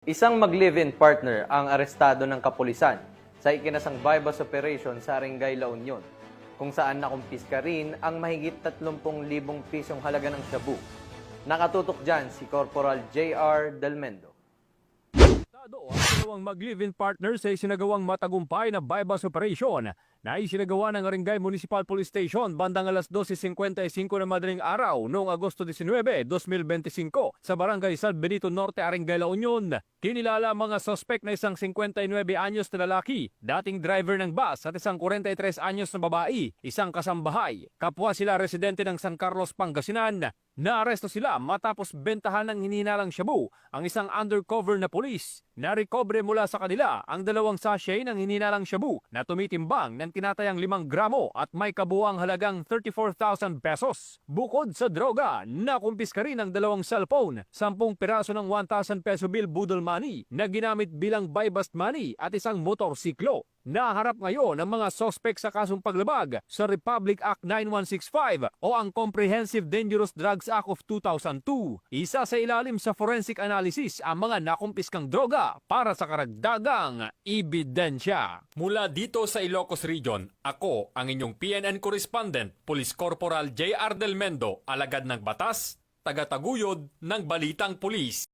Isang mag-live-in partner ang arestado ng kapulisan sa ikinasang bypass operation sa Arengay, La Union, kung saan nakumpiska rin ang mahigit 30,000 pisong halaga ng shabu. Nakatutok dyan si Corporal J.R. Delmendo. Ang dalawang mag-live-in partner sa isinagawang matagumpay na bypass operation na isinagawa ng Arengay Municipal Police Station bandang alas 12:55 ng madaling araw noong Agosto 19, 2025 sa Barangay San Benito Norte, Arengay, La Union. Kinilala ang mga suspect na isang 59 anyos na lalaki, dating driver ng bus at isang 43 anyos na babae, isang kasambahay. Kapwa sila residente ng San Carlos, Pangasinan. Naaresto sila matapos bentahan ng hinihinalang shabu ang isang undercover na pulis. Narekobre mula sa kanila ang 2 sachet ng hinihinalang shabu na tumitimbang ng tinatayang 5 gramo at may kabuuang halagang 34,000 pesos. Bukod sa droga, nakumpiska rin ang 2 cellphone, 10 piraso ng 1,000 peso bill budol money na ginamit bilang buy-bust money at isang motorsiklo. Naharap ngayon ang mga sospek sa kasong paglabag sa Republic Act 9165 o ang Comprehensive Dangerous Drugs Act of 2002. Isa sa ilalim sa forensic analysis ang mga nakumpiskang droga para sa karagdagang ebidensya. Mula dito sa Ilocos Region, ako ang inyong PNN correspondent, Police Corporal J.R. Delmendo, alagad ng batas, tagataguyod ng Balitang Pulis.